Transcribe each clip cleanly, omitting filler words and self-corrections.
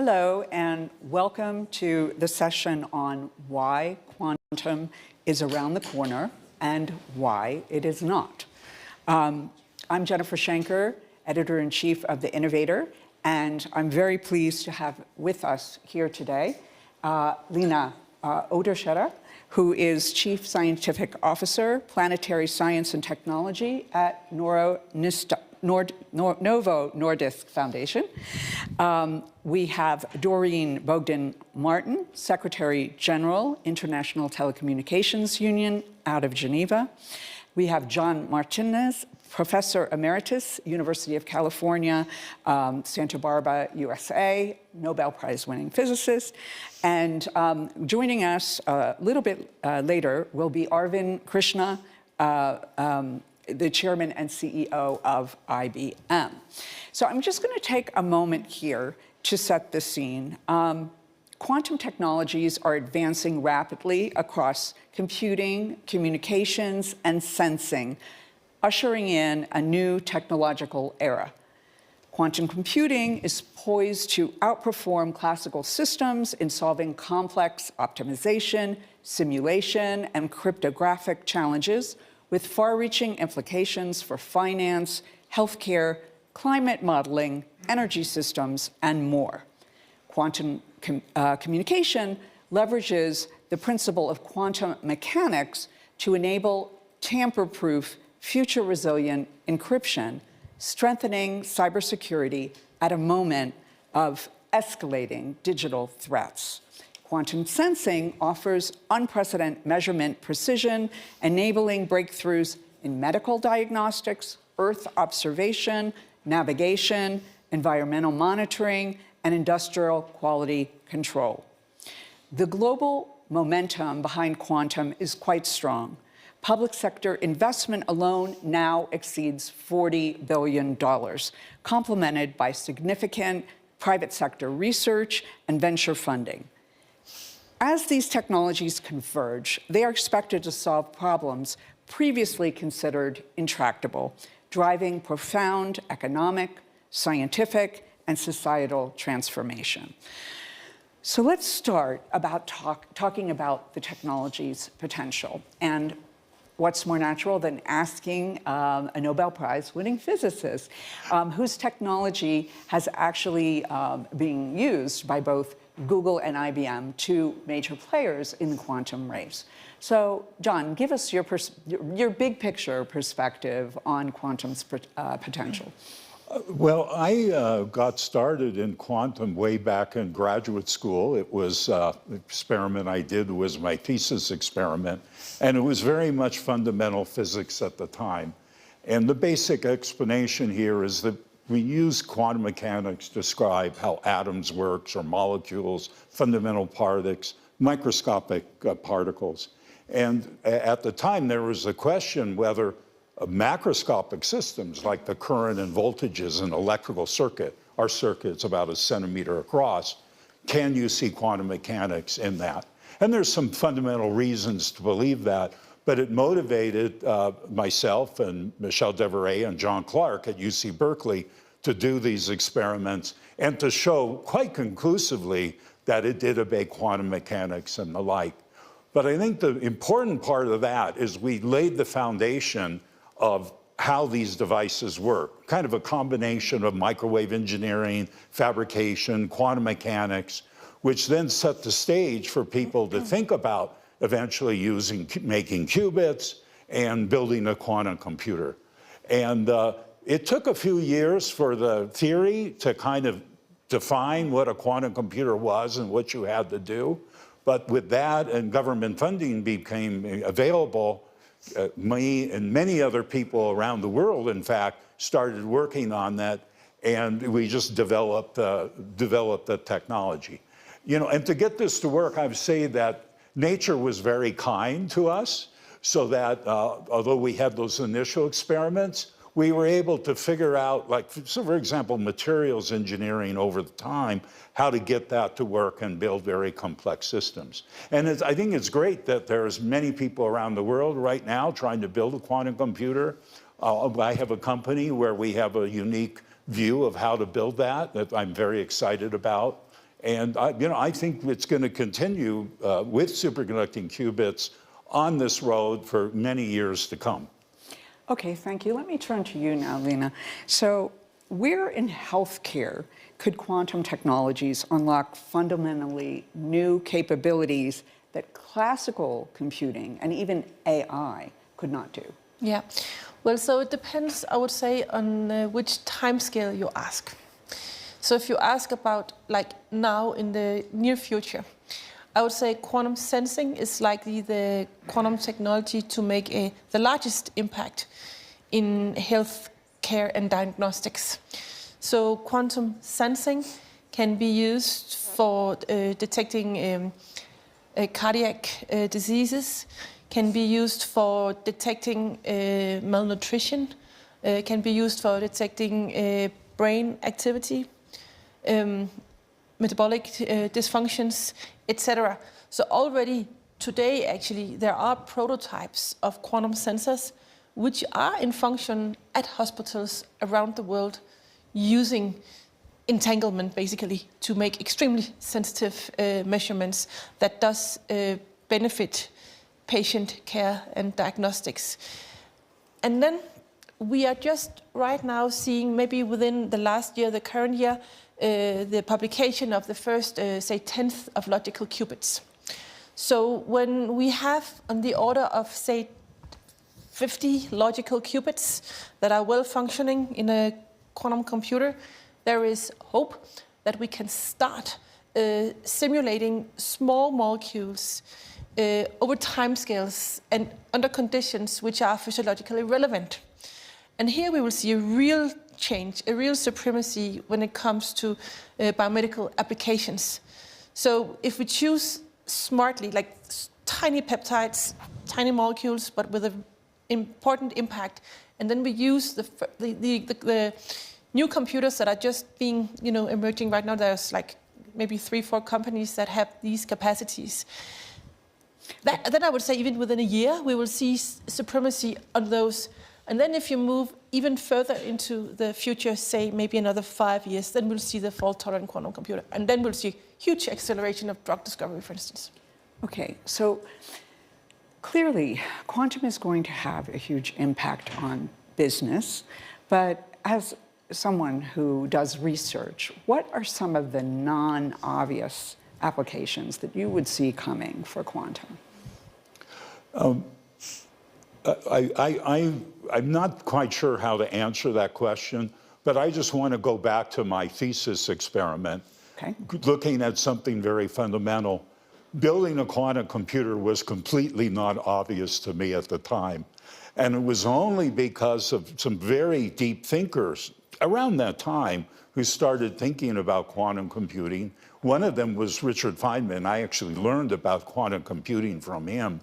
Hello, and welcome to the session on why quantum is around the corner and why it is not. I'm Jennifer Schenker, Editor-in-Chief of The Innovator, and I'm very pleased to have with us here today Lina Odersheda, who is Chief Scientific Officer, Planetary Science and Technology at Novo Nordisk Foundation. We have Doreen Bogdan-Martin, Secretary General, International Telecommunications Union out of Geneva. We have John Martinez, Professor Emeritus, University of California, Santa Barbara, USA, Nobel Prize-winning physicist. And joining us a little bit later will be Arvind Krishna, the chairman and CEO of IBM. So I'm just going to take a moment here to set the scene. Quantum technologies are advancing rapidly across computing, communications, and sensing, ushering in a new technological era. Quantum computing is poised to outperform classical systems in solving complex optimization, simulation, and cryptographic challenges, with far-reaching implications for finance, healthcare, climate modeling, energy systems, and more. Quantum communication leverages the principle of quantum mechanics to enable tamper-proof, future-resilient encryption, strengthening cybersecurity at a moment of escalating digital threats. Quantum sensing offers unprecedented measurement precision, enabling breakthroughs in medical diagnostics, Earth observation, navigation, environmental monitoring, and industrial quality control. The global momentum behind quantum is quite strong. Public sector investment alone now exceeds $40 billion, complemented by significant private sector research and venture funding. As these technologies converge, they are expected to solve problems previously considered intractable, driving profound economic, scientific, and societal transformation. So let's start about talking about the technology's potential. And what's more natural than asking a Nobel Prize-winning physicist whose technology has actually been used by both Google and IBM, two major players in the quantum race. So, John, give us your big picture perspective on quantum's potential. Well, I got started in quantum way back in graduate school. It was the experiment I did was my thesis experiment, and it was very much fundamental physics at the time. And the basic explanation here is that we use quantum mechanics to describe how atoms works, or molecules, fundamental particles, microscopic particles. And at the time, there was a question whether macroscopic systems, like the current and voltages in an electrical circuit, our circuit's about a centimeter across, can you see quantum mechanics in that? And there's some fundamental reasons to believe that, but it motivated myself and Michel Devoret and John Clark at UC Berkeley to do these experiments and to show quite conclusively that it did obey quantum mechanics and the like. But I think the important part of that is we laid the foundation of how these devices work, kind of a combination of microwave engineering, fabrication, quantum mechanics, which then set the stage for people to think about eventually making qubits and building a quantum computer. And it took a few years for the theory to kind of define what a quantum computer was and what you had to do. But with that and government funding became available, me and many other people around the world, in fact, started working on that, and we just developed the technology. You know, and to get this to work, I would say that nature was very kind to us, so that although we had those initial experiments, we were able to figure out, like, so for example, materials engineering over the time, how to get that to work and build very complex systems. And I think it's great that there's many people around the world right now trying to build a quantum computer. I have a company where we have a unique view of how to build that I'm very excited about. And I think it's going to continue with superconducting qubits on this road for many years to come. Okay, thank you. Let me turn to you now, Lena. So where in healthcare could quantum technologies unlock fundamentally new capabilities that classical computing and even AI could not do? Yeah, well, so it depends, I would say, on which time scale you ask. So if you ask about like now in the near future, I would say quantum sensing is likely the quantum technology to make the largest impact in healthcare and diagnostics. So quantum sensing can be used for detecting cardiac diseases, can be used for detecting malnutrition, can be used for detecting brain activity, metabolic dysfunctions, etc. So already today, actually, there are prototypes of quantum sensors which are in function at hospitals around the world using entanglement, basically, to make extremely sensitive measurements that does benefit patient care and diagnostics. And then we are just right now seeing, maybe within the last year, the current year, the publication of the first, say, 10th of logical qubits. So when we have on the order of, say, 50 logical qubits that are well functioning in a quantum computer, there is hope that we can start simulating small molecules over timescales and under conditions which are physiologically relevant. And here we will see a real change, a real supremacy when it comes to biomedical applications. So if we choose smartly, like tiny peptides, tiny molecules, but with an important impact, and then we use the new computers that are just being, emerging right now. There's like maybe 3-4 companies that have these capacities. Then I would say even within a year, we will see supremacy on those. And then if you move even further into the future, say maybe another 5 years, then we'll see the fault-tolerant quantum computer. And then we'll see huge acceleration of drug discovery, for instance. Okay, so clearly, quantum is going to have a huge impact on business, but as someone who does research, what are some of the non-obvious applications that you would see coming for quantum? I'm not quite sure how to answer that question, but I just want to go back to my thesis experiment, Okay. looking at something very fundamental. Building a quantum computer was completely not obvious to me at the time. And it was only because of some very deep thinkers around that time who started thinking about quantum computing. One of them was Richard Feynman. I actually learned about quantum computing from him.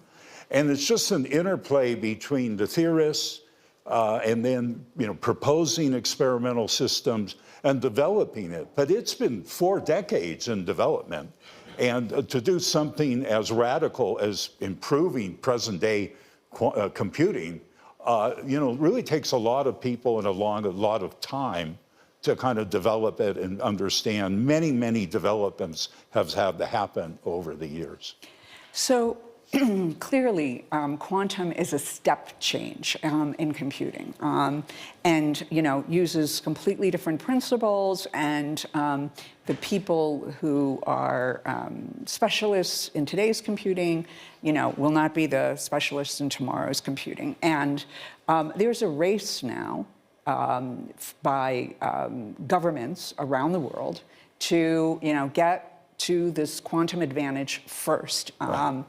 And it's just an interplay between the theorists and then proposing experimental systems and developing it. But it's been 4 decades in development. And to do something as radical as improving present-day computing, really takes a lot of people and a lot of time to kind of develop it and understand. Many, many developments have had to happen over the years. So clearly, quantum is a step change in computing, and uses completely different principles, and the people who are specialists in today's computing, will not be the specialists in tomorrow's computing. And there's a race now by governments around the world to, get to this quantum advantage first, Right.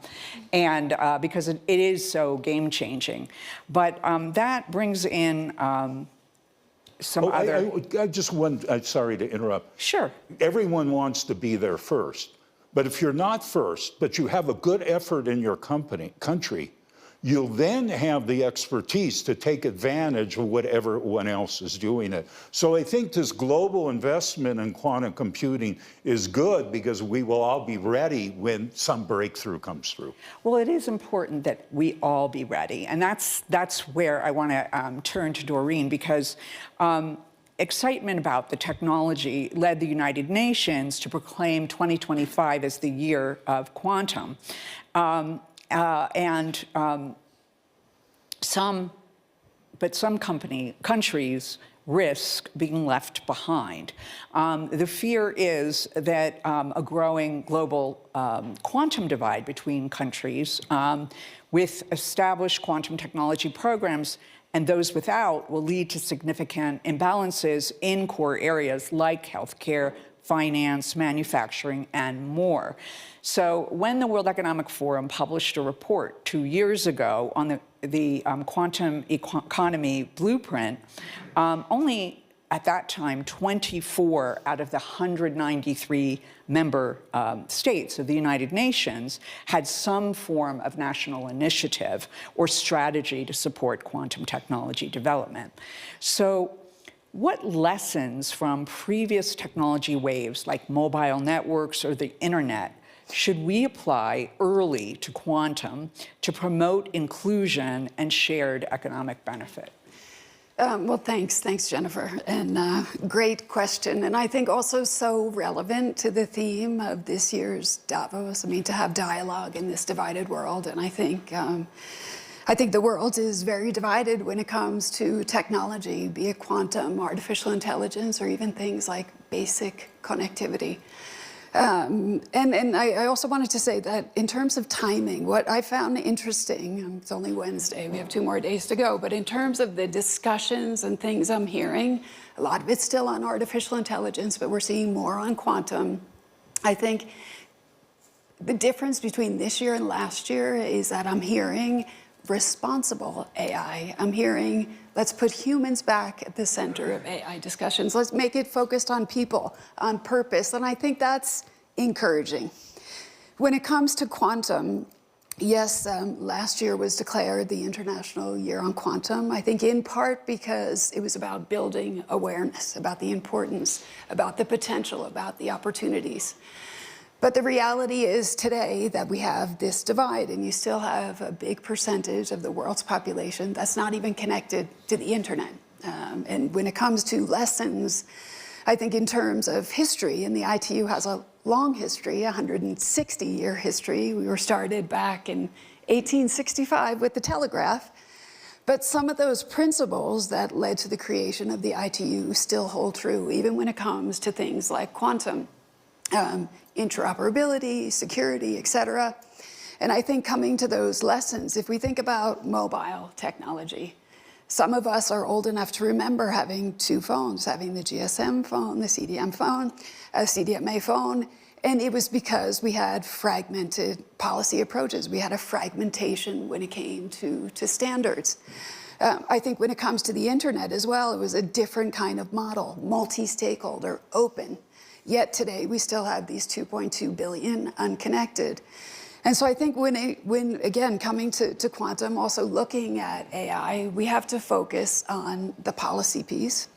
And because it is so game-changing. But that brings in some other... I just want, sorry to interrupt. Sure. Everyone wants to be there first. But if you're not first, but you have a good effort in your country, you'll then have the expertise to take advantage of what everyone else is doing it. So I think this global investment in quantum computing is good because we will all be ready when some breakthrough comes through. Well, it is important that we all be ready. And that's where I want to turn to Doreen, because excitement about the technology led the United Nations to proclaim 2025 as the year of quantum. Some countries risk being left behind. The fear is that a growing global quantum divide between countries with established quantum technology programs and those without will lead to significant imbalances in core areas like healthcare, finance, manufacturing, and more. So when the World Economic Forum published a report 2 years ago on the quantum economy blueprint, only at that time 24 out of the 193 member states of the United Nations had some form of national initiative or strategy to support quantum technology development. So what lessons from previous technology waves like mobile networks or the internet should we apply early to quantum to promote inclusion and shared economic benefit? Well, thanks, Jennifer, and great question, and I think also so relevant to the theme of this year's Davos. I mean, to have dialogue in this divided world, and I think the world is very divided when it comes to technology, be it quantum, artificial intelligence, or even things like basic connectivity. And I also wanted to say that in terms of timing, what I found interesting, it's only Wednesday, we have 2 more days to go, but in terms of the discussions and things I'm hearing, a lot of it's still on artificial intelligence, but we're seeing more on quantum. I think the difference between this year and last year is that I'm hearing responsible AI. I'm hearing, let's put humans back at the center of AI discussions. Let's make it focused on people, on purpose, and I think that's encouraging. When it comes to quantum, yes, last year was declared the International Year on Quantum, I think in part because it was about building awareness, about the importance, about the potential, about the opportunities. But the reality is today that we have this divide, and you still have a big percentage of the world's population that's not even connected to the internet. And when it comes to lessons, I think in terms of history, and the ITU has a long history, 160-year history. We were started back in 1865 with the telegraph. But some of those principles that led to the creation of the ITU still hold true, even when it comes to things like quantum. Interoperability, security, et cetera. And I think coming to those lessons, if we think about mobile technology, some of us are old enough to remember having 2 phones, having the GSM phone, the CDM phone, a CDMA phone, and it was because we had fragmented policy approaches. We had a fragmentation when it came to standards. I think when it comes to the internet as well, it was a different kind of model, multi-stakeholder, open. Yet today, we still have these 2.2 billion unconnected. And so I think when again, coming to quantum, also looking at AI, we have to focus on the policy piece.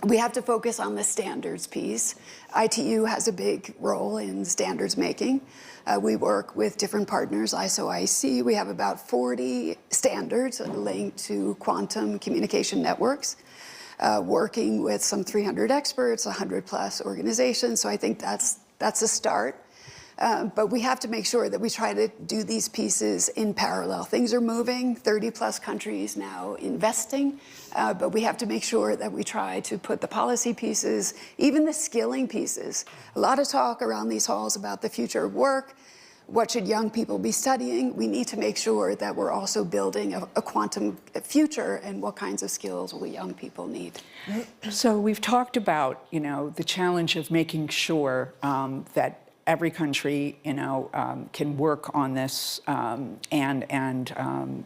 We have to focus on the standards piece. ITU has a big role in standards making. We work with different partners, ISO, IC. We have about 40 standards linked to quantum communication networks. Working with some 300 experts, 100+ organizations. So I think that's a start. But we have to make sure that we try to do these pieces in parallel. Things are moving, 30+ countries now investing, but we have to make sure that we try to put the policy pieces, even the skilling pieces. A lot of talk around these halls about the future of work. What should young people be studying? We need to make sure that we're also building a quantum future, and what kinds of skills will young people need. So we've talked about, the challenge of making sure that every country, can work on this and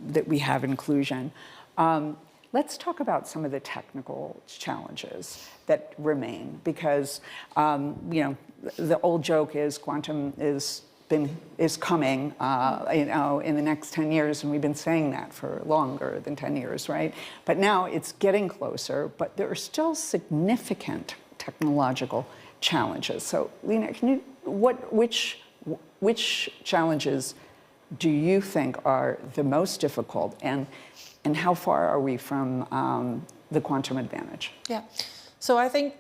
that we have inclusion. Let's talk about some of the technical challenges that remain, because, the old joke is quantum is coming, in the next 10 years, and we've been saying that for longer than 10 years, right? But now it's getting closer, but there are still significant technological challenges. So, Lena, which challenges do you think are the most difficult, and how far are we from the quantum advantage? Yeah. So I think,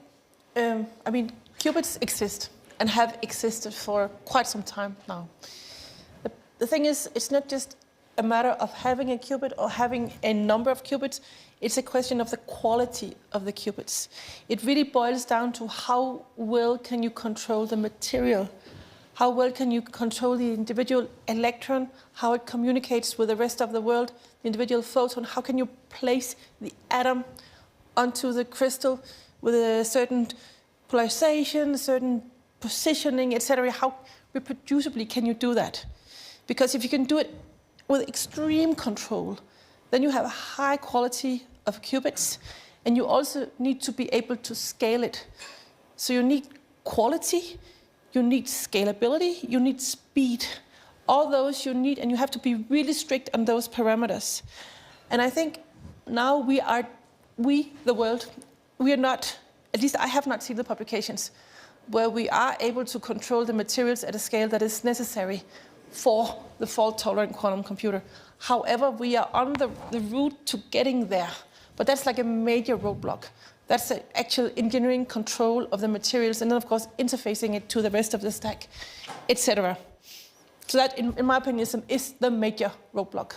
qubits exist and have existed for quite some time now. The thing is, it's not just a matter of having a qubit or having a number of qubits. It's a question of the quality of the qubits. It really boils down to how well can you control the material, how well can you control the individual electron, how it communicates with the rest of the world, the individual photon, how can you place the atom onto the crystal with a certain polarization, certain positioning, etc. How reproducibly can you do that? Because if you can do it with extreme control, then you have a high quality of qubits, and you also need to be able to scale it. So you need quality, you need scalability, you need speed. All those you need, and you have to be really strict on those parameters. And I think now we, the world, we are not, at least I have not seen the publications, where we are able to control the materials at a scale that is necessary for the fault-tolerant quantum computer. However, we are on the route to getting there, but that's like a major roadblock. That's the actual engineering control of the materials, and then of course interfacing it to the rest of the stack, etc. So that, in my opinion, is the major roadblock.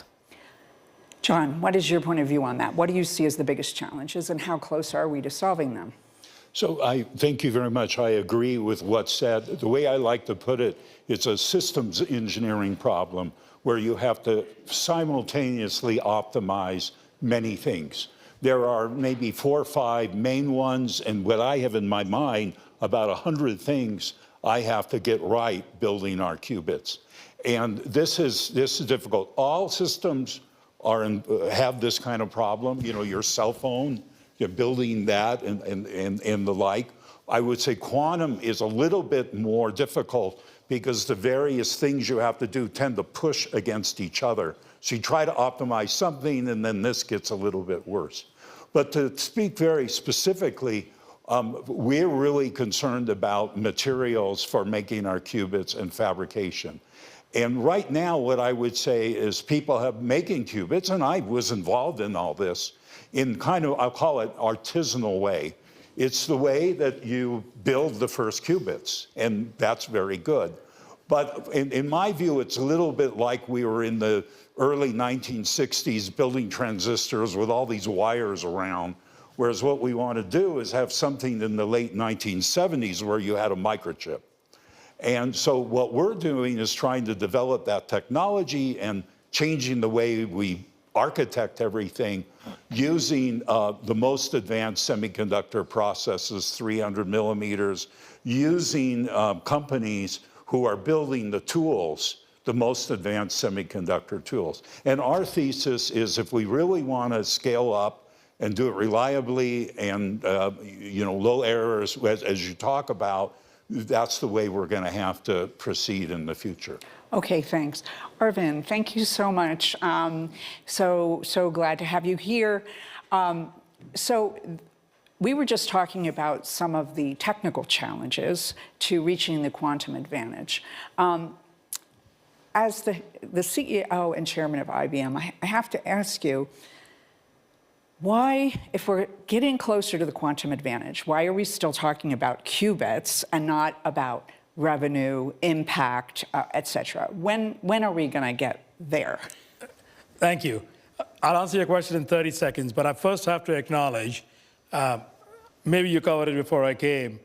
John, what is your point of view on that? What do you see as the biggest challenges, and how close are we to solving them? So I thank you very much. I agree with what's said. The way I like to put it, it's a systems engineering problem where you have to simultaneously optimize many things. There are maybe 4 or 5 main ones, and what I have in my mind, about 100 things I have to get right building our qubits. And this is difficult. All systems have this kind of problem. You know, your cell phone, you're building that and the like. I would say quantum is a little bit more difficult because the various things you have to do tend to push against each other. So you try to optimize something, and then this gets a little bit worse. But to speak very specifically, we're really concerned about materials for making our qubits and fabrication. And right now, what I would say is people have making qubits, and I was involved in all this, in kind of, I'll call it artisanal way. It's the way that you build the first qubits, and that's very good. But in my view, it's a little bit like we were in the early 1960s building transistors with all these wires around, whereas what we want to do is have something in the late 1970s where you had a microchip. And so what we're doing is trying to develop that technology and changing the way we architect everything using the most advanced semiconductor processes, 300 millimeters, using companies who are building the tools, the most advanced semiconductor tools. And our thesis is if we really want to scale up and do it reliably and low errors, as you talk about, that's the way we're going to have to proceed in the future. Okay, thanks. Arvind, thank you so much. So glad to have you here. So we were just talking about some of the technical challenges to reaching the quantum advantage. As the CEO and chairman of IBM, I have to ask you, why, if we're getting closer to the quantum advantage, why are we still talking about qubits and not about revenue, impact, et cetera? When are we going to get there? Thank you. I'll answer your question in 30 seconds, but I first have to acknowledge, maybe you covered it before I came,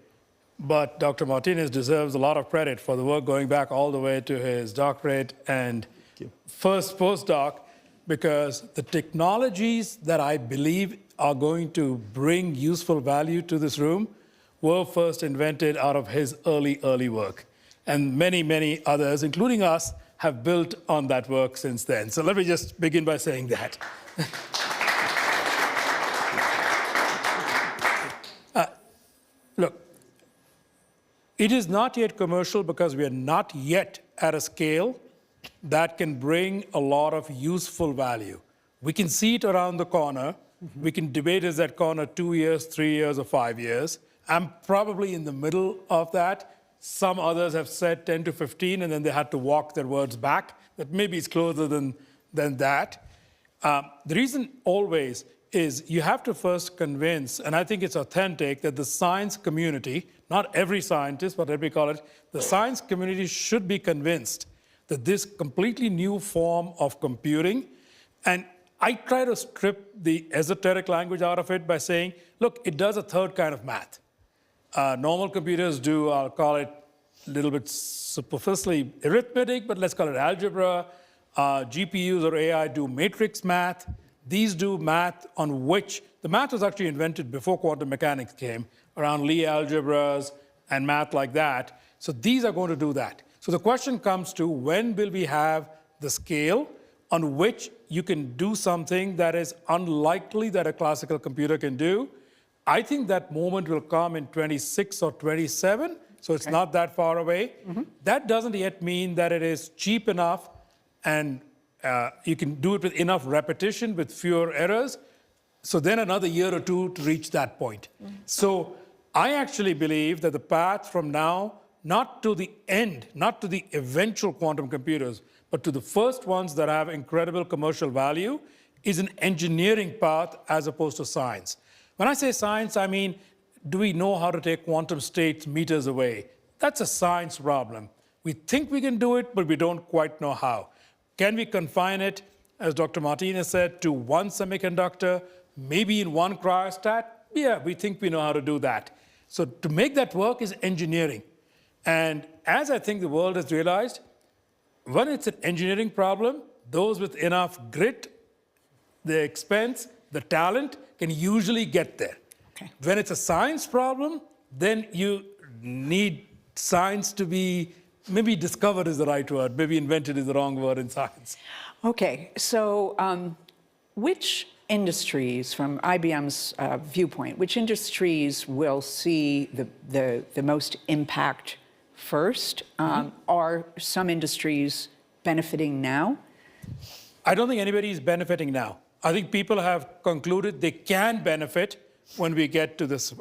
but Dr. Martinez deserves a lot of credit for the work going back all the way to his doctorate and first postdoc, because the technologies that I believe are going to bring useful value to this room were first invented out of his early work. And many, many others, including us, have built on that work since then. So let me just begin by saying that. Look, it is not yet commercial because we are not yet at a scale that can bring a lot of useful value. We can see it around the corner. Mm-hmm. We can debate, is that corner 2 years, 3 years, or 5 years? I'm probably in the middle of that. Some others have said 10 to 15, and then they had to walk their words back. That maybe it's closer than that. The reason always is you have to first convince, and I think it's authentic, that the science community, not every scientist, but let me call it, the science community should be convinced that this completely new form of computing, and I try to strip the esoteric language out of it by saying, look, it does a third kind of math. Normal computers do, I'll call it a little bit superficially arithmetic, but let's call it algebra. GPUs or AI do matrix math. These do math on which, the math was actually invented before quantum mechanics came, around Lie algebras and math like that. So these are going to do that. So the question comes to, when will we have the scale on which you can do something that is unlikely that a classical computer can do? I think that moment will come in 26 or 27, so it's not that far away. That doesn't yet mean that it is cheap enough and you can do it with enough repetition, with fewer errors. So then another year or two to reach that point. So I actually believe that the path from now, not to the end, not to the eventual quantum computers, but to the first ones that have incredible commercial value, is an engineering path as opposed to science. When I say science, I mean, do we know how to take quantum states meters away? That's a science problem. We think we can do it, but we don't quite know how. Can we confine it, as Dr. Martinez said, to one semiconductor, maybe in one cryostat? Yeah, we think we know how to do that. So to make that work is engineering. And as I think the world has realized, when it's an engineering problem, those with enough grit, the expense, the talent, can usually get there. Okay. When it's a science problem, then you need science to be, maybe discovered is the right word, maybe invented is the wrong word in science. Okay, so which industries, from IBM's viewpoint, which industries will see the most impact first? Are some industries benefiting now? I don't think anybody is benefiting now. I think people have concluded they can benefit when we get to this.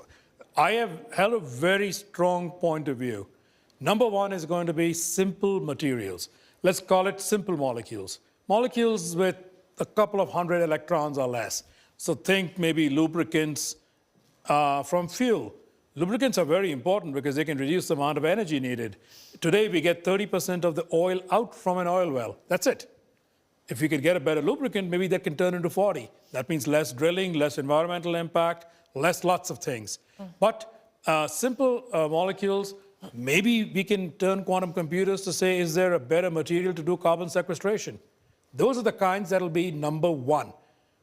I have held a very strong point of view. Number one is going to be simple materials. Let's call it simple molecules. Molecules with a couple of hundred electrons or less. So think maybe lubricants from fuel. Lubricants are very important because they can reduce the amount of energy needed. Today, we get 30% of the oil out from an oil well. That's it. If we could get a better lubricant, maybe that can turn into 40. That means less drilling, less environmental impact, less lots of things. But simple molecules, maybe we can turn quantum computers to say, is there a better material to do carbon sequestration? Those are the kinds that will be number one.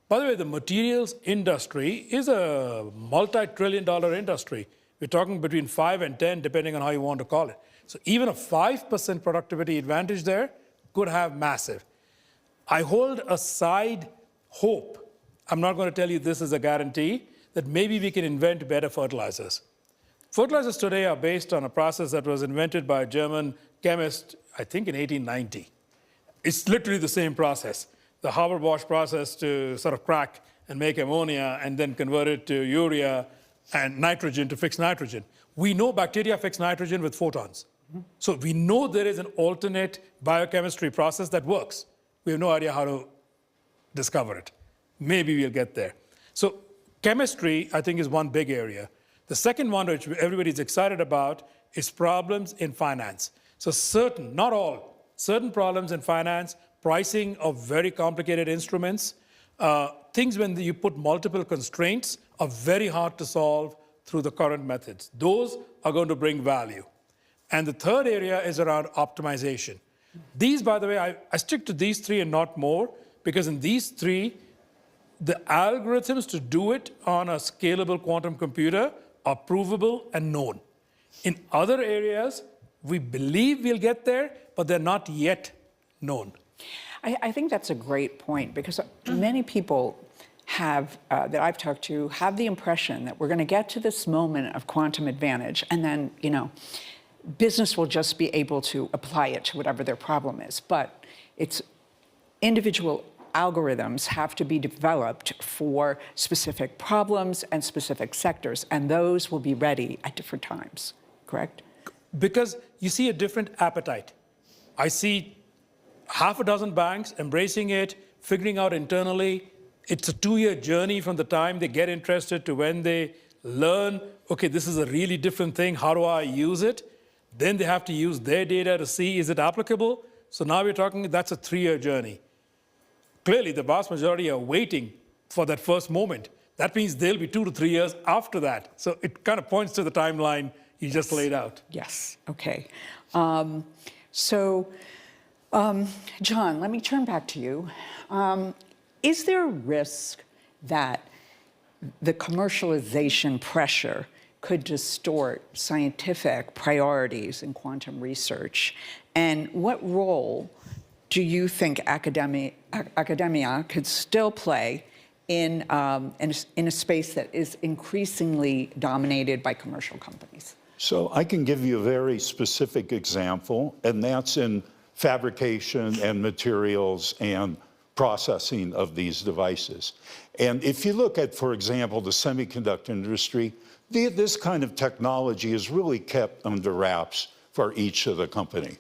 By the way, the materials industry is a multi-trillion-dollar industry. We're talking between 5 and 10, depending on how you want to call it. So even a 5% productivity advantage there could have massive. I hold a side hope. I'm not going to tell you this is a guarantee, that maybe we can invent better fertilizers. Fertilizers today are based on a process that was invented by a German chemist, I think in 1890. It's literally the same process, the Haber-Bosch process to sort of crack and make ammonia and then convert it to urea and nitrogen to fix nitrogen. We know bacteria fix nitrogen with photons. So we know there is an alternate biochemistry process that works. We have no idea how to discover it. Maybe we'll get there. So chemistry, I think, is one big area. The second one, which everybody's excited about, is problems in finance. So certain, not all, certain problems in finance, pricing of very complicated instruments, things when you put multiple constraints are very hard to solve through the current methods. Those are going to bring value. And the third area is around optimization. These, by the way, I stick to these three and not more, because in these three, the algorithms to do it on a scalable quantum computer are provable and known. In other areas, we believe we'll get there, but they're not yet known. I think that's a great point, because many people have, that I've talked to, have the impression that we're going to get to this moment of quantum advantage, and then, you know, business will just be able to apply it to whatever their problem is. But it's individual algorithms have to be developed for specific problems and specific sectors, and those will be ready at different times, correct? Because you see a different appetite. I see half a dozen banks embracing it, figuring out internally, it's a 2-year journey from the time they get interested to when they learn, okay, this is a really different thing, how do I use it? Then they have to use their data to see, is it applicable? So now we're talking, that's a 3-year journey. Clearly, the vast majority are waiting for that first moment. That means they'll be 2 to 3 years after that. So it kind of points to the timeline you just laid out. Yes, okay. John, let me turn back to you. Is there a risk that the commercialization pressure could distort scientific priorities in quantum research? And what role do you think academia could still play in a space that is increasingly dominated by commercial companies? So I can give you a very specific example, and that's in fabrication and materials and processing of these devices. And if you look at, for example, the semiconductor industry, this kind of technology is really kept under wraps for each of the company.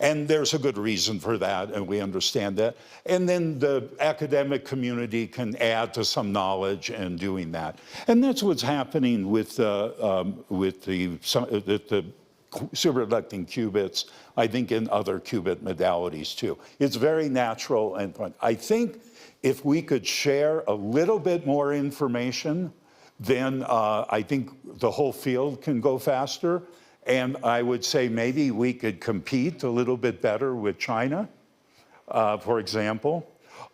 And there's a good reason for that, and we understand that. And then the academic community can add to some knowledge in doing that. And that's what's happening with the superconducting qubits, I think in other qubit modalities too. It's very natural and fun. I think if we could share a little bit more information, then I think the whole field can go faster. And I would say maybe we could compete a little bit better with China, for example.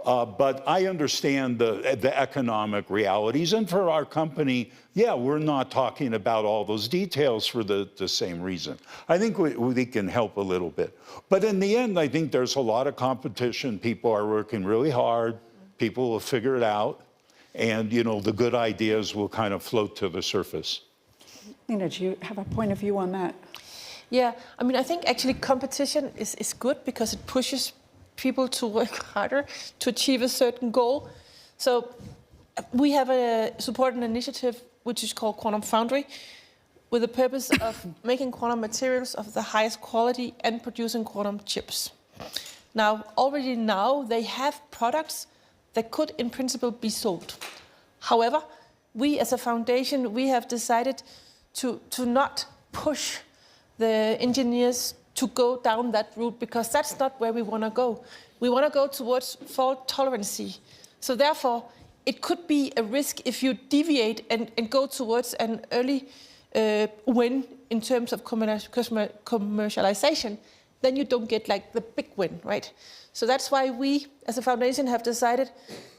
But I understand the economic realities. And for our company, yeah, we're not talking about all those details for the same reason. I think we can help a little bit. But in the end, I think there's a lot of competition. People are working really hard. People will figure it out. And, you know, the good ideas will kind of float to the surface. Nina, do you have a point of view on that? Yeah, I mean, I think actually competition is good because it pushes people to work harder to achieve a certain goal. So we have supported an initiative which is called Quantum Foundry, with the purpose of making quantum materials of the highest quality and producing quantum chips. Now, already now, they have products that could, in principle, be sold. However, we as a foundation, we have decided to not push the engineers to go down that route, because that's not where we want to go. We want to go towards fault tolerancy. So therefore, it could be a risk if you deviate and go towards an early win in terms of commercialization, then you don't get like the big win, right? So that's why we, as a foundation, have decided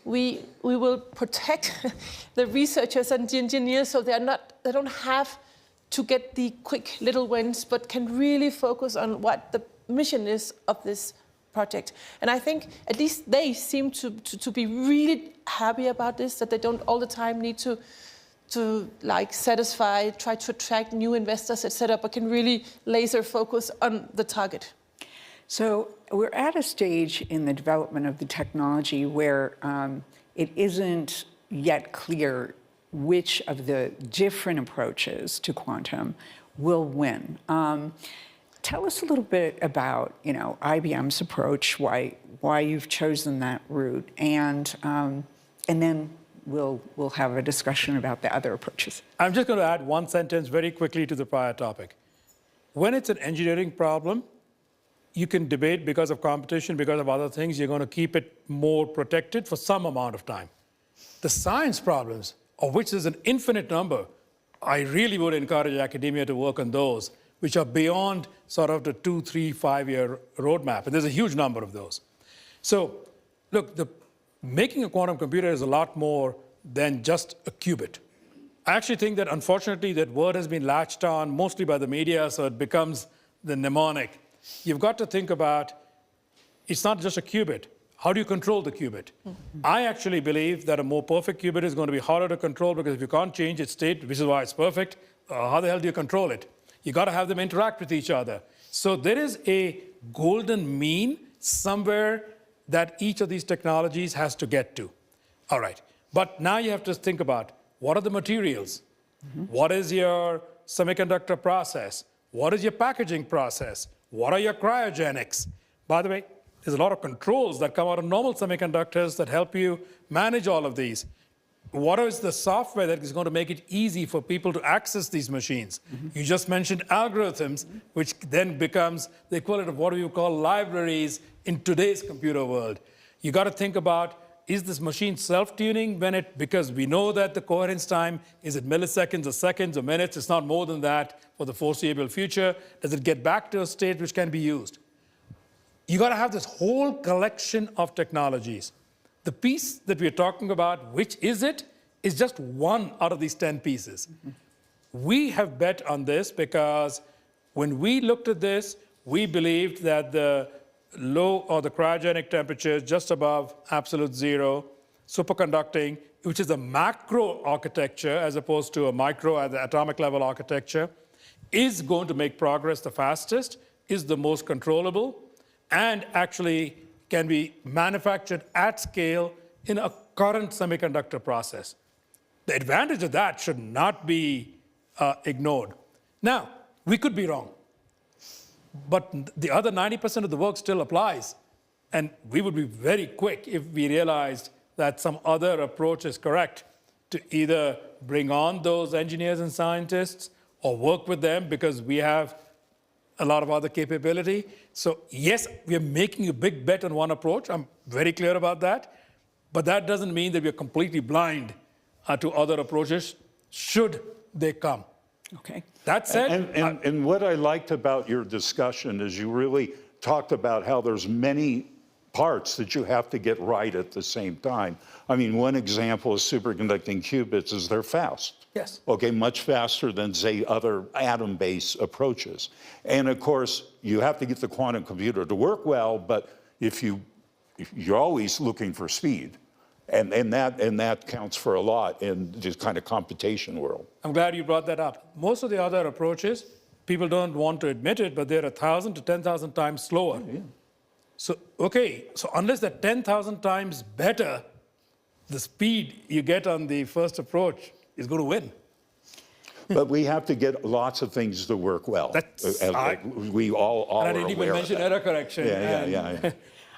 we will protect the researchers and the engineers so they don't have to get the quick little wins, but can really focus on what the mission is of this project. And I think at least they seem to be really happy about this, that they don't all the time need to like satisfy, try to attract new investors, etc., but can really laser focus on the target. So we're at a stage in the development of the technology where it isn't yet clear which of the different approaches to quantum will win. Tell us a little bit about, you know, IBM's approach, why you've chosen that route, and then we'll have a discussion about the other approaches. I'm just going to add one sentence very quickly to the prior topic. When it's an engineering problem, you can debate because of competition, because of other things, you're going to keep it more protected for some amount of time. The science problems, of which there's an infinite number, I really would encourage academia to work on those, which are beyond sort of the 2, 3, 5-year roadmap. And there's a huge number of those. So look, making a quantum computer is a lot more than just a qubit. I actually think that, unfortunately, that word has been latched on mostly by the media, so it becomes the mnemonic. You've got to think about, it's not just a qubit. How do you control the qubit? I actually believe that a more perfect qubit is going to be harder to control, because if you can't change its state, which is why it's perfect, how the hell do you control it? You got to have them interact with each other. So there is a golden mean somewhere that each of these technologies has to get to. All right. But now you have to think about, what are the materials? What is your semiconductor process? What is your packaging process? What are your cryogenics? By the way, There's a lot of controls that come out of normal semiconductors that help you manage all of these. What is the software that is going to make it easy for people to access these machines? You just mentioned algorithms, which then becomes the equivalent of what we call libraries in today's computer world. You got to think about, is this machine self-tuning because we know that the coherence time is at milliseconds or seconds or minutes, it's not more than that for the foreseeable future. Does it get back to a state which can be used? You got to have this whole collection of technologies. The piece that we're talking about, which is it, is just one out of these 10 pieces. We have bet on this because when we looked at this, we believed that the low or the cryogenic temperatures just above absolute zero, superconducting, which is a macro architecture as opposed to a micro at the atomic level architecture, is going to make progress the fastest, is the most controllable, and actually can be manufactured at scale in a current semiconductor process. The advantage of that should not be ignored. Now, we could be wrong, but the other 90% of the work still applies. And we would be very quick if we realized that some other approach is correct to either bring on those engineers and scientists or work with them because we have a lot of other capability. So yes, we are making a big bet on one approach. I'm very clear about that. But that doesn't mean that we are completely blind to other approaches should they come. Okay. That said, And what I liked about your discussion is you really talked about how there's many parts that you have to get right at the same time. I mean, one example of superconducting qubits is they're fast. Yes. Okay, much faster than, say, other atom-based approaches. And of course, you have to get the quantum computer to work well, but if you're always looking for speed. And that counts for a lot in this kind of computation world. I'm glad you brought that up. Most of the other approaches, people don't want to admit it, but they're 1,000 to 10,000 times slower. Yeah. So, okay, so unless they're 10,000 times better, the speed you get on the first approach is going to win. But we have to get lots of things to work well. We all And are I didn't even aware of mention that. error correction. Yeah.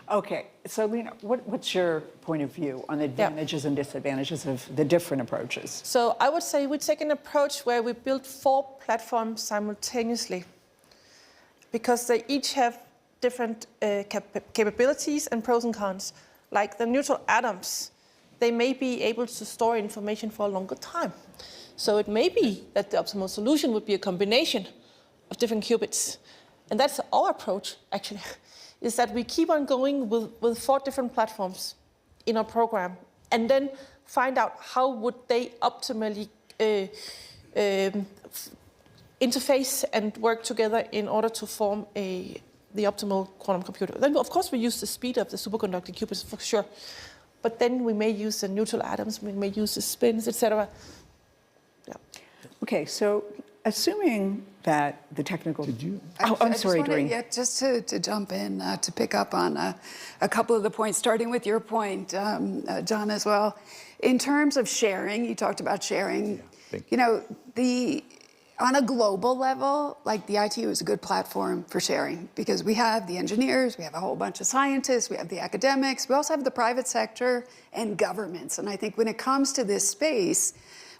Okay, so Lena, what's your point of view on the advantages and disadvantages of the different approaches? So I would say we take an approach where we build 4 platforms simultaneously because they each have different capabilities and pros and cons. Like the neutral atoms, they may be able to store information for a longer time. So it may be that the optimal solution would be a combination of different qubits. And that's our approach, actually, is that we keep on going with 4 different platforms in our program and then find out how would they optimally interface and work together in order to form the optimal quantum computer. Then, of course, we use the speed of the superconducting qubits for sure, but then we may use the neutral atoms, we may use the spins, etc. Yeah. Okay, so assuming that the technical... I'm sorry, Doreen. Yeah, just to jump in, to pick up on a couple of the points, starting with your point, John, as well. In terms of sharing, you talked about sharing. On a global level, like the ITU is a good platform for sharing because we have the engineers, we have a whole bunch of scientists, we have the academics, we also have the private sector and governments. And I think when it comes to this space,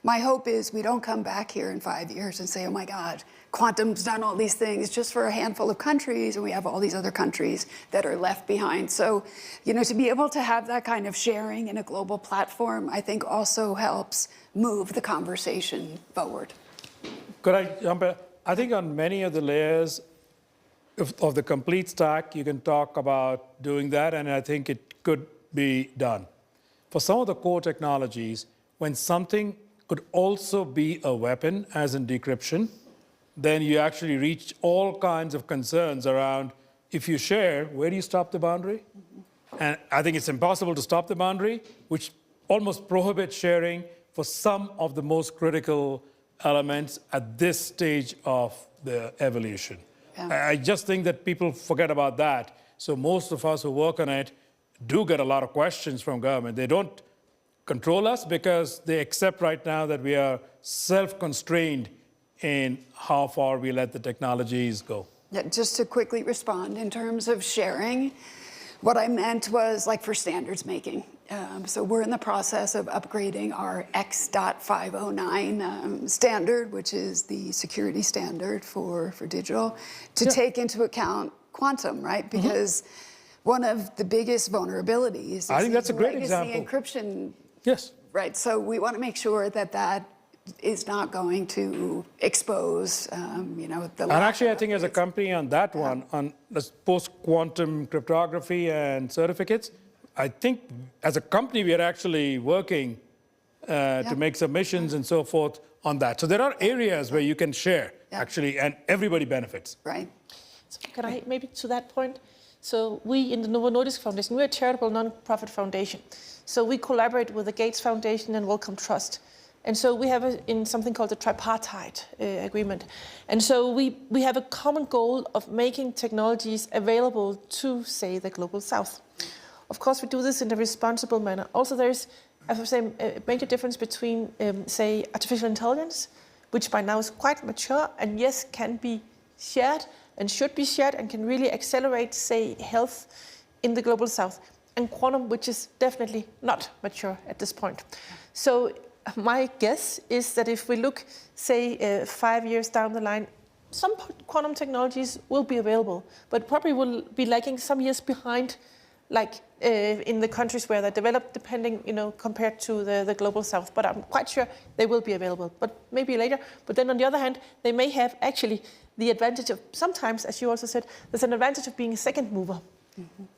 my hope is we don't come back here in 5 years and say, oh my God, quantum's done all these things just for a handful of countries, and we have all these other countries that are left behind. So, to be able to have that kind of sharing in a global platform, I think also helps move the conversation forward. Could I jump in? I think on many of the layers of the complete stack, you can talk about doing that, and I think it could be done. For some of the core technologies, when something could also be a weapon, as in decryption, then you actually reach all kinds of concerns around, if you share, where do you stop the boundary? And I think it's impossible to stop the boundary, which almost prohibits sharing for some of the most critical elements at this stage of the evolution. Yeah. I just think that people forget about that. So most of us who work on it do get a lot of questions from government. They don't control us because they accept right now that we are self-constrained in how far we let the technologies go. Yeah, just to quickly respond, in terms of sharing, What I meant was like for standards making. So we're in the process of upgrading our X.509 standard, which is the security standard for digital, to take into account quantum, right? Because one of the biggest vulnerabilities is I think that's a great legacy example. encryption. Yes. Right, so we want to make sure that that is not going to expose, the. And actually, I think as a company on that one, on this post-quantum cryptography and certificates, I think as a company, we are actually working to make submissions and so forth on that. So there are areas where you can share, actually, and everybody benefits. Right. So can I maybe to that point? So we in the Novo Nordisk Foundation, we're a charitable non-profit foundation. So we collaborate with the Gates Foundation and Wellcome Trust. And so we have in something called the tripartite agreement. And so we have a common goal of making technologies available to, say, the Global South. Of course, we do this in a responsible manner. Also, there's, as I was saying, a major difference between, say, artificial intelligence, which by now is quite mature and yes, can be shared and should be shared and can really accelerate, say, health in the Global South, and quantum, which is definitely not mature at this point. So my guess is that if we look, say, 5 years down the line, some quantum technologies will be available, but probably will be lagging some years behind, like in the countries where they're developed, depending, compared to the Global South. But I'm quite sure they will be available, but maybe later. But then on the other hand, they may have actually the advantage of, sometimes, as you also said, there's an advantage of being a second mover.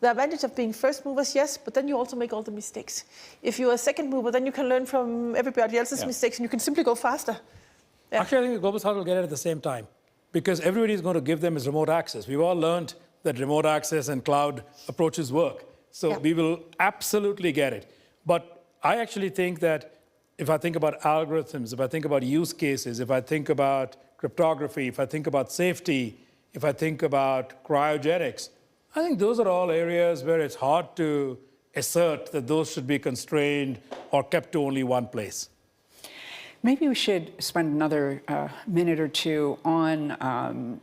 The advantage of being first movers, yes, but then you also make all the mistakes. If you're a second mover, then you can learn from everybody else's mistakes and you can simply go faster. Yeah. Actually, I think the Global South will get it at the same time because everybody is going to give them is remote access. We've all learned that remote access and cloud approaches work. So we will absolutely get it. But I actually think that if I think about algorithms, if I think about use cases, if I think about cryptography, if I think about safety, if I think about cryogenics, I think those are all areas where it's hard to assert that those should be constrained or kept to only one place. Maybe we should spend another minute or two on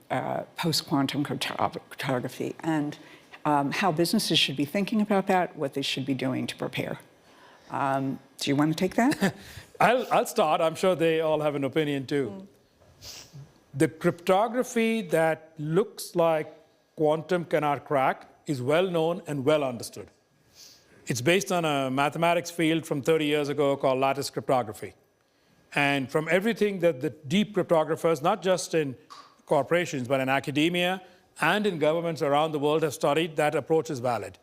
post-quantum cryptography and how businesses should be thinking about that, what they should be doing to prepare. Do you want to take that? I'll start. I'm sure they all have an opinion too. The cryptography that looks like quantum cannot crack is well known and well understood. It's based on a mathematics field from 30 years ago called lattice cryptography. And from everything that the deep cryptographers, not just in corporations, but in academia and in governments around the world have studied, that approach is valid.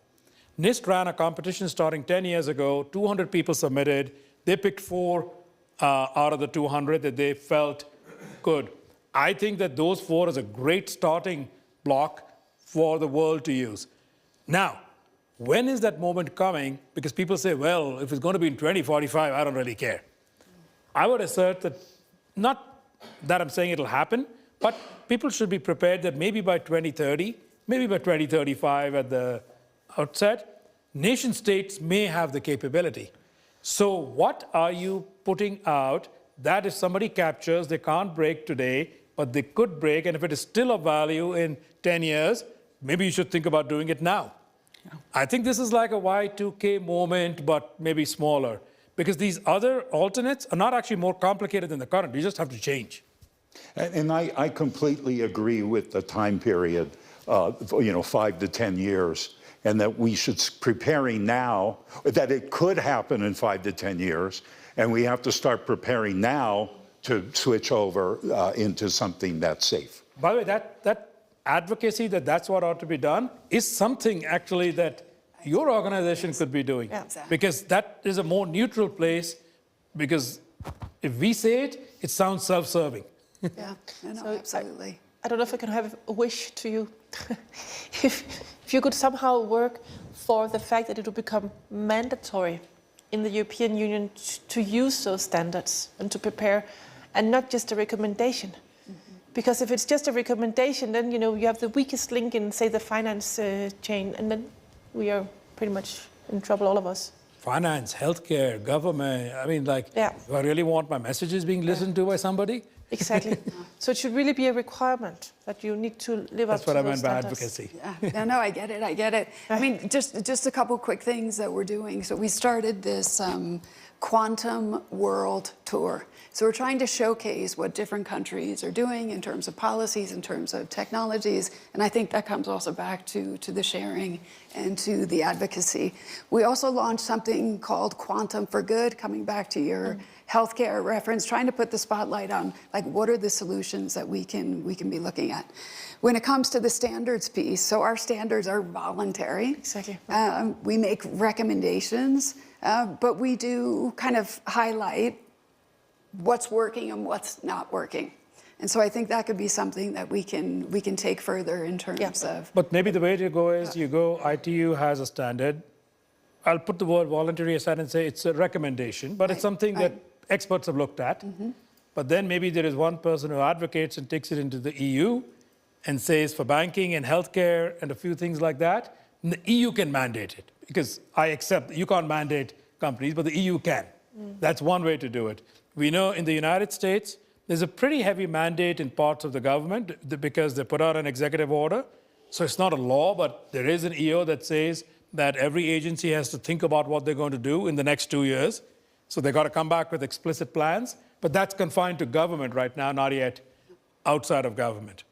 NIST ran a competition starting 10 years ago. 200 people submitted. They picked 4 out of the 200 that they felt good. I think that those 4 is a great starting block for the world to use. Now, when is that moment coming? Because people say, well, if it's going to be in 2045, I don't really care. I would assert that, not that I'm saying it'll happen, but people should be prepared that maybe by 2030, maybe by 2035 at the outset, nation states may have the capability. So what are you putting out that if somebody captures, they can't break today, but they could break, and if it is still of value in 10 years, maybe you should think about doing it now. Yeah. I think this is like a Y2K moment, but maybe smaller, because these other alternates are not actually more complicated than the current. You just have to change. And I completely agree with the time period, 5 to 10 years, and that we should preparing now, that it could happen in 5 to 10 years, and we have to start preparing now to switch over into something that's safe. By the way, that advocacy that's what ought to be done is something actually that your organization could be doing. Yeah, exactly. Because that is a more neutral place, because if we say it, it sounds self-serving. Yeah, no, absolutely. I don't know if I can have a wish to you. if you could somehow work for the fact that it would become mandatory in the European Union to use those standards and to prepare, and not just a recommendation. Because if it's just a recommendation, then you have the weakest link in, say, the finance chain, and then we are pretty much in trouble, all of us. Finance, healthcare, government. I mean, do I really want my messages being listened to by somebody? Exactly. So it should really be a requirement that you need to live up That's to what I those meant by standards. advocacy. Yeah, no, I get it, I get it. I mean, just a couple quick things that we're doing. So we started this Quantum World Tour. So we're trying to showcase what different countries are doing in terms of policies, in terms of technologies, and I think that comes also back to the sharing and to the advocacy. We also launched something called Quantum for Good, coming back to your healthcare reference, trying to put the spotlight on like what are the solutions that we can be looking at. When it comes to the standards piece, so our standards are voluntary. Exactly. We make recommendations, but we do kind of highlight what's working and what's not working. And so I think that could be something that we can take further in terms of. But maybe the way to go is you go, ITU has a standard. I'll put the word voluntary aside and say it's a recommendation, but it's something that experts have looked at. But then maybe there is one person who advocates and takes it into the EU and says for banking and healthcare and a few things like that, the EU can mandate it. Because I accept that you can't mandate companies, but the EU can. That's one way to do it. We know in the United States, there's a pretty heavy mandate in parts of the government because they put out an executive order. So it's not a law, but there is an EO that says that every agency has to think about what they're going to do in the next 2 years. So they've got to come back with explicit plans. But that's confined to government right now, not yet outside of government.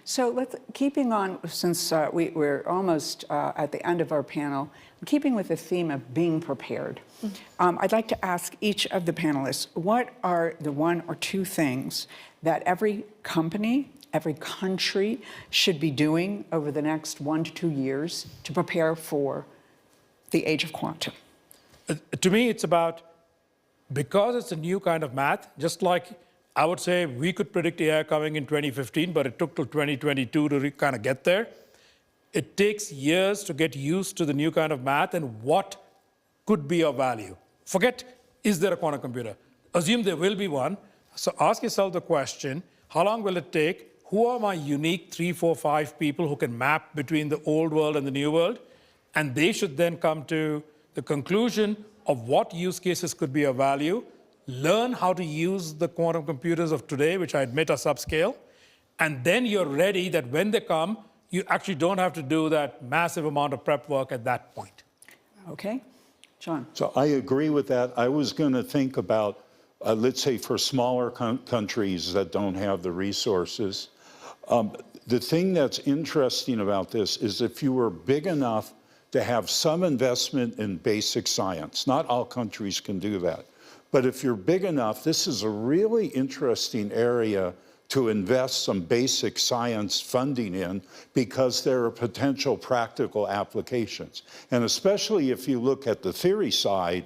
So keeping on, since we're almost at the end of our panel, keeping with the theme of being prepared, I'd like to ask each of the panelists, what are the one or two things that every company, every country should be doing over the next 1 to 2 years to prepare for the age of quantum? To me, it's about, because it's a new kind of math, just like I would say we could predict AI coming in 2015, but it took till 2022 to kind of get there. It takes years to get used to the new kind of math and what could be of value. Forget, is there a quantum computer? Assume there will be one. So ask yourself the question, how long will it take? Who are my unique 3, 4, 5 people who can map between the old world and the new world? And they should then come to the conclusion of what use cases could be of value, learn how to use the quantum computers of today, which I admit are subscale, and then you're ready that when they come, you actually don't have to do that massive amount of prep work at that point. Okay, John. So I agree with that. I was going to think about, let's say, for smaller countries that don't have the resources. The thing that's interesting about this is if you were big enough to have some investment in basic science, not all countries can do that. But if you're big enough, this is a really interesting area to invest some basic science funding in because there are potential practical applications. And especially if you look at the theory side,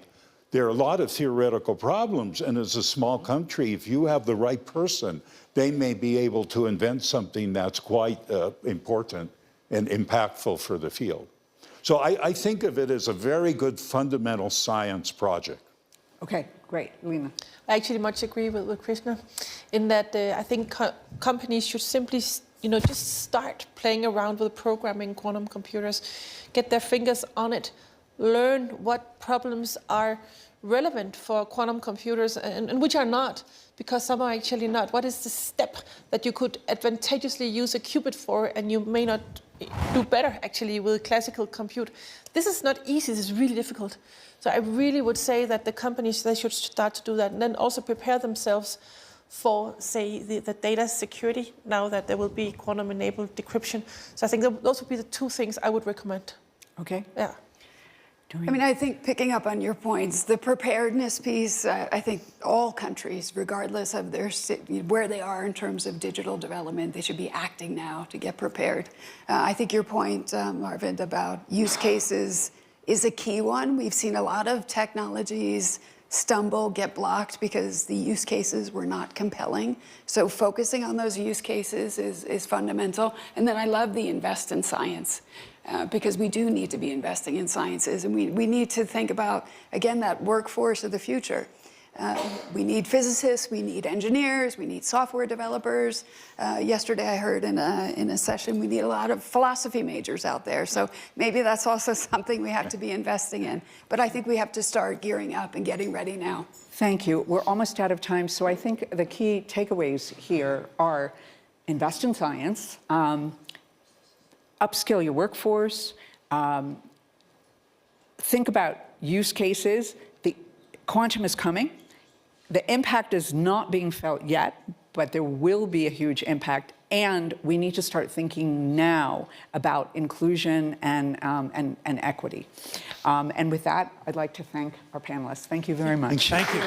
there are a lot of theoretical problems. And as a small country, if you have the right person, they may be able to invent something that's quite important and impactful for the field. So I think of it as a very good fundamental science project. Okay, great. Lena. I actually much agree with Krishna in that I think companies should simply, just start playing around with programming quantum computers, get their fingers on it, learn what problems are relevant for quantum computers and which are not, because some are actually not. What is the step that you could advantageously use a qubit for and you may not do better actually with classical compute? This is not easy, this is really difficult. So I really would say that the companies, they should start to do that and then also prepare themselves for, say, the data security now that there will be quantum-enabled decryption. So I think those would be the two things I would recommend. Okay. Yeah. I mean, I think picking up on your points, the preparedness piece, I think all countries, regardless of where they are in terms of digital development, they should be acting now to get prepared. I think your point, Arvind, about use cases is a key one. We've seen a lot of technologies stumble, get blocked because the use cases were not compelling. So focusing on those use cases is fundamental. And then I love the invest in science. Because we do need to be investing in sciences, and we need to think about, again, that workforce of the future. We need physicists, we need engineers, we need software developers. Yesterday I heard in a session we need a lot of philosophy majors out there. So maybe that's also something we have to be investing in. But I think we have to start gearing up and getting ready now. Thank you. We're almost out of time, so I think the key takeaways here are invest in science, upskill your workforce, think about use cases. The quantum is coming. The impact is not being felt yet, but there will be a huge impact. And we need to start thinking now about inclusion and equity. And with that, I'd like to thank our panelists. Thank you very much. Thank you.